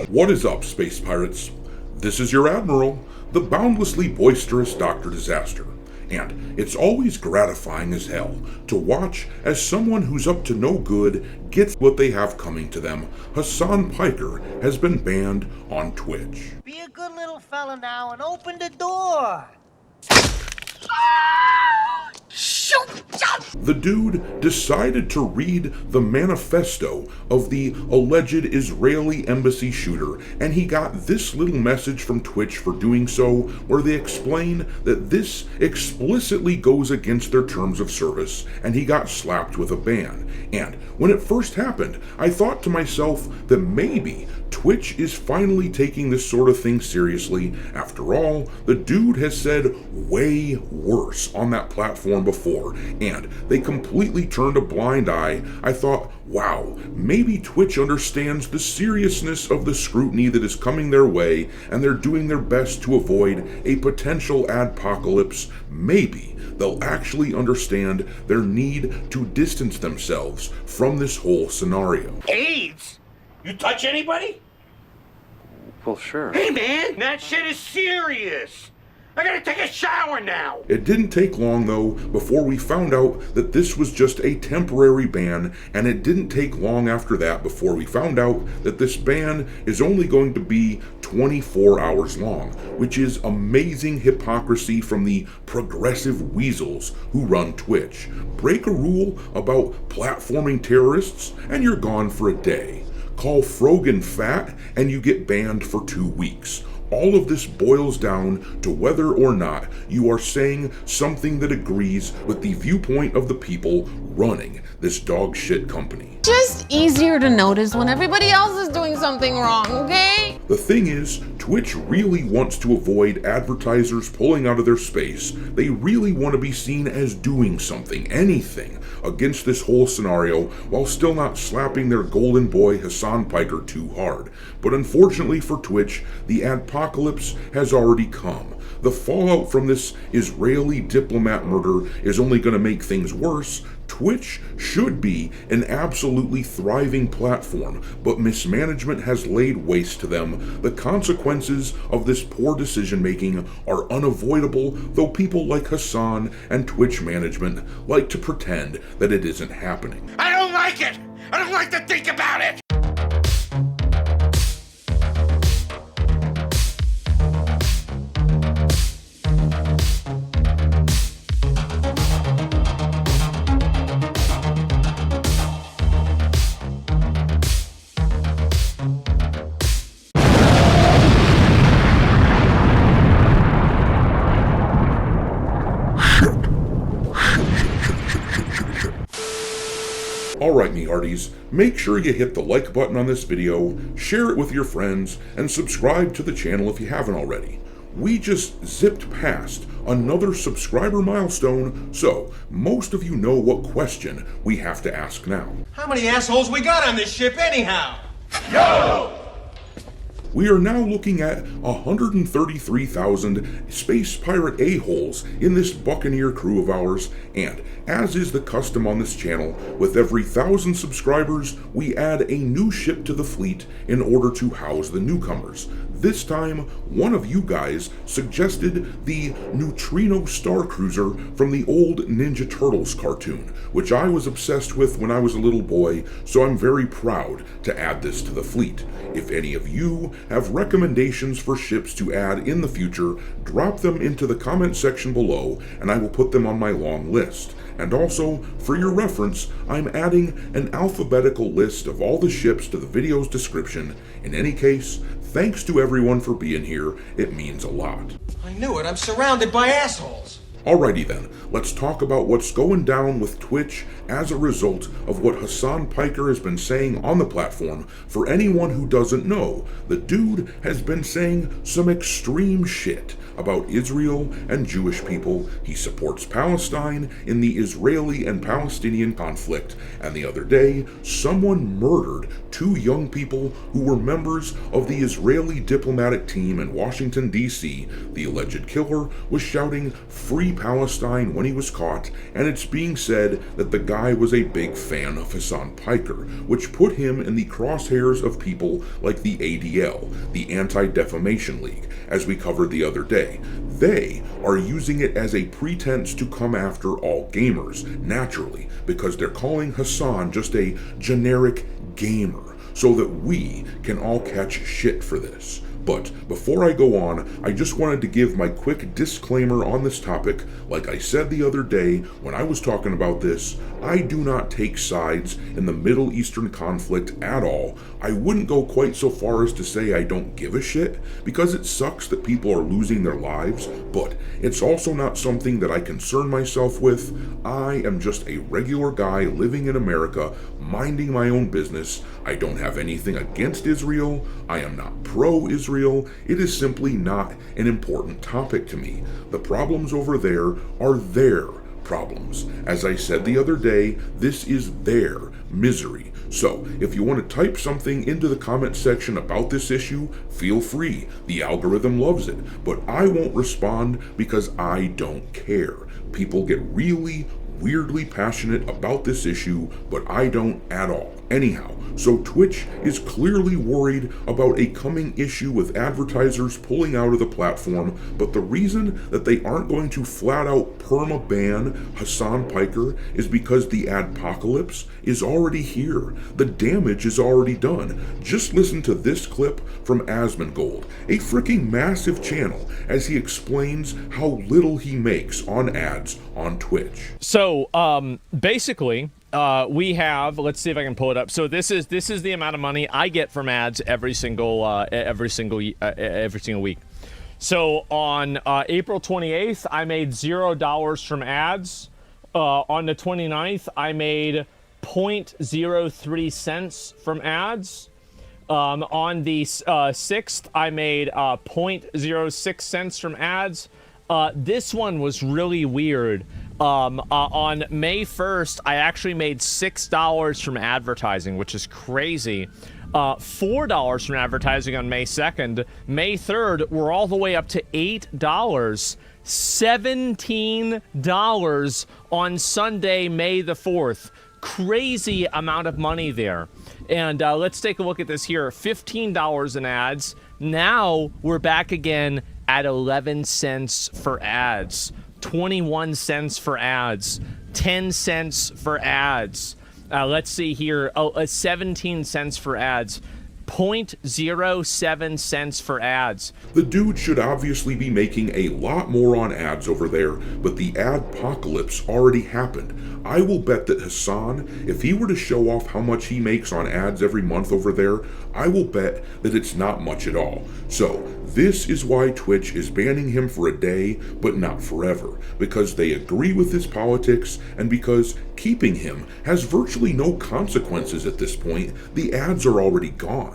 What is up, space pirates? This is your Admiral, the boundlessly boisterous Dr. Disaster, and it's always gratifying as hell to watch as someone who's up to no good gets what they have coming to them. Hasan Piker has been banned on Twitch. Be a good little fella now and open the door. The dude decided to read the manifesto of the alleged Israeli embassy shooter, and he got this little message from Twitch for doing so, where they explain that this explicitly goes against their terms of service, and he got slapped with a ban. And when it first happened, I thought to myself that maybe Twitch is finally taking this sort of thing seriously. After all, the dude has said way worse on that platform before, and they completely turned a blind eye. I thought, wow, maybe Twitch understands the seriousness of the scrutiny that is coming their way, and they're doing their best to avoid a potential adpocalypse. Maybe they'll actually understand their need to distance themselves from this whole scenario. AIDS? You touch anybody? Well, sure. Hey man, that shit is serious! I gotta take a shower now! It didn't take long, though, before we found out that this was just a temporary ban, and it didn't take long after that before we found out that this ban is only going to be 24 hours long, which is amazing hypocrisy from the progressive weasels who run Twitch. Break a rule about platforming terrorists, and you're gone for a day. Call Frogan fat, and you get banned for 2 weeks. All of this boils down to whether or not you are saying something that agrees with the viewpoint of the people running this dog shit company. Just easier to notice when everybody else is doing something wrong, okay? The thing is, Twitch really wants to avoid advertisers pulling out of their space. They really want to be seen as doing something, anything, against this whole scenario, while still not slapping their golden boy Hasan Piker too hard. But unfortunately for Twitch, the adpocalypse has already come. The fallout from this Israeli diplomat murder is only going to make things worse. Twitch should be an absolutely thriving platform, but mismanagement has laid waste to them. The consequences of this poor decision making are unavoidable, though people like Hasan and Twitch management like to pretend that it isn't happening. I don't like it! I don't like to think about it! Alright, me hearties, make sure you hit the like button on this video, share it with your friends, and subscribe to the channel if you haven't already. We just zipped past another subscriber milestone, so most of you know what question we have to ask now. How many assholes we got on this ship anyhow? Yo! We are now looking at 133,000 space pirate a-holes in this buccaneer crew of ours, and as is the custom on this channel, with every 1,000 subscribers, we add a new ship to the fleet in order to house the newcomers. This time, one of you guys suggested the Neutrino Star Cruiser from the old Ninja Turtles cartoon, which I was obsessed with when I was a little boy, so I'm very proud to add this to the fleet. If any of you have recommendations for ships to add in the future, drop them into the comment section below, and I will put them on my long list. And also, for your reference, I'm adding an alphabetical list of all the ships to the video's description. In any case, thanks to everyone for being here, it means a lot. I knew it, I'm surrounded by assholes. Alrighty then, let's talk about what's going down with Twitch as a result of what Hasan Piker has been saying on the platform. For anyone who doesn't know, the dude has been saying some extreme shit about Israel and Jewish people. He supports Palestine in the Israeli and Palestinian conflict, and the other day, someone murdered 2 young people who were members of the Israeli diplomatic team in Washington, D.C. The alleged killer was shouting, "Free in Palestine when he was caught, and it's being said that the guy was a big fan of Hasan Piker, which put him in the crosshairs of people like the ADL, the Anti-Defamation League, as we covered the other day. They are using it as a pretense to come after all gamers, naturally, because they're calling Hasan just a generic gamer, so that we can all catch shit for this. But before I go on, I just wanted to give my quick disclaimer on this topic. Like I said the other day when I was talking about this, I do not take sides in the Middle Eastern conflict at all. I wouldn't go quite so far as to say I don't give a shit, because it sucks that people are losing their lives, but it's also not something that I concern myself with. I am just a regular guy living in America, minding my own business. I don't have anything against Israel. I am not pro-Israel. It is simply not an important topic to me. The problems over there are their problems. As I said the other day, this is their misery. So, if you want to type something into the comment section about this issue, feel free. The algorithm loves it. But I won't respond because I don't care. People get really weirdly passionate about this issue, but I don't at all. Anyhow, so Twitch is clearly worried about a coming issue with advertisers pulling out of the platform, but the reason that they aren't going to flat out perma-ban Hasan Piker is because the ADPOCALYPSE is already here. The damage is already done. Just listen to this clip from Asmongold, a freaking massive channel, as he explains how little he makes on ads on Twitch. So, basically, we have, let's see if I can pull it up. So this is the amount of money I get from ads every single week. So on April 28th, I made $0 from ads. On the 29th, I made 0.03 cents from ads. On the 6th, I made 0.06 cents from ads. This one was really weird. On May 1st, I actually made $6 from advertising, which is crazy. $4 from advertising on May 2nd. May 3rd, we're all the way up to $8. $17 on Sunday, May the 4th. Crazy amount of money there. And let's take a look at this here. $15 in ads. Now we're back again at 11 cents for ads. 21 cents for ads, 10 cents for ads. Let's see here. 17 cents for ads, 0.07 cents for ads. The dude should obviously be making a lot more on ads over there, but the adpocalypse already happened. I will bet that Hasan, if he were to show off how much he makes on ads every month over there, I will bet that it's not much at all. So, this is why Twitch is banning him for a day, but not forever, because they agree with his politics, and because keeping him has virtually no consequences at this point. The ads are already gone.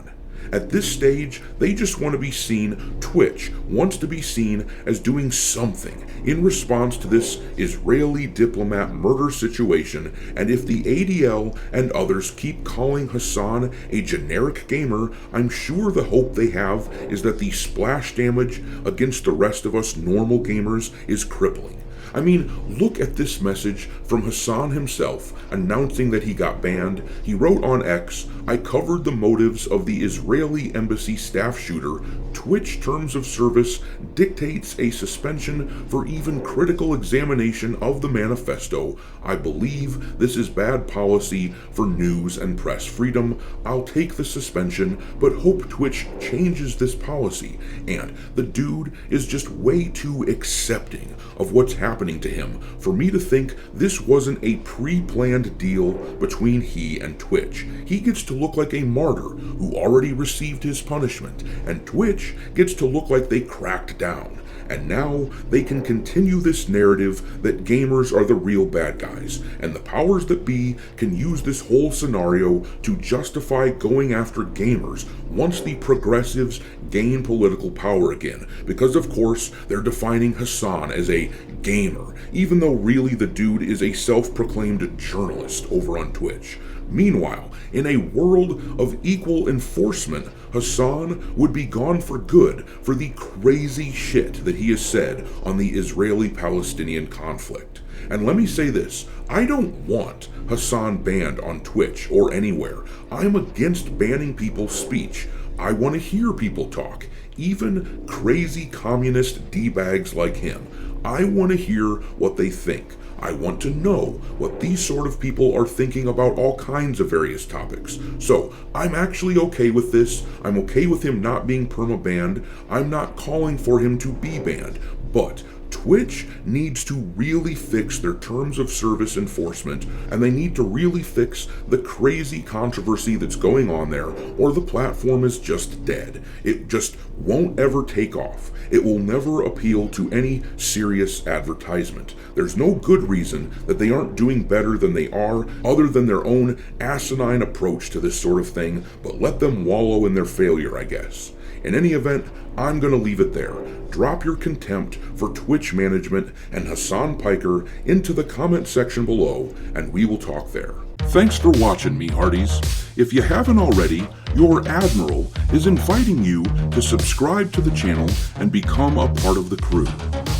At this stage, they just want to be seen, Twitch wants to be seen as doing something in response to this Israeli diplomat murder situation, and if the ADL and others keep calling Hasan a generic gamer, I'm sure the hope they have is that the splash damage against the rest of us normal gamers is crippling. I mean, look at this message from Hasan himself announcing that he got banned. He wrote on X, "I covered the motives of the Israeli embassy staff shooter. Twitch terms of service dictates a suspension for even critical examination of the manifesto. I believe this is bad policy for news and press freedom. I'll take the suspension, but hope Twitch changes this policy." And the dude is just way too accepting of what's happening to him for me to think this wasn't a pre-planned deal between he and Twitch. He gets to look like a martyr who already received his punishment, and Twitch gets to look like they cracked down. And now they can continue this narrative that gamers are the real bad guys, and the powers that be can use this whole scenario to justify going after gamers once the progressives gain political power again, because of course they're defining Hasan as a gamer, even though really the dude is a self-proclaimed journalist over on Twitch. Meanwhile, in a world of equal enforcement, Hasan would be gone for good for the crazy shit that he has said on the Israeli-Palestinian conflict. And let me say this, I don't want Hasan banned on Twitch or anywhere. I'm against banning people's speech. I want to hear people talk, even crazy communist D-bags like him. I want to hear what they think. I want to know what these sort of people are thinking about all kinds of various topics. So, I'm actually okay with this. I'm okay with him not being perma-banned. I'm not calling for him to be banned. But Twitch needs to really fix their terms of service enforcement, and they need to really fix the crazy controversy that's going on there, or the platform is just dead. It just won't ever take off. It will never appeal to any serious advertisement. There's no good reason that they aren't doing better than they are, other than their own asinine approach to this sort of thing, but let them wallow in their failure, I guess. In any event, I'm going to leave it there. Drop your contempt for Twitch management and Hasan Piker into the comment section below, and we will talk there. Thanks for watching, me hearties. If you haven't already, your Admiral is inviting you to subscribe to the channel and become a part of the crew.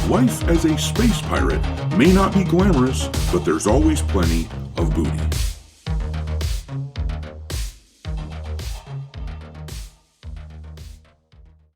Life as a space pirate may not be glamorous, but there's always plenty of booty.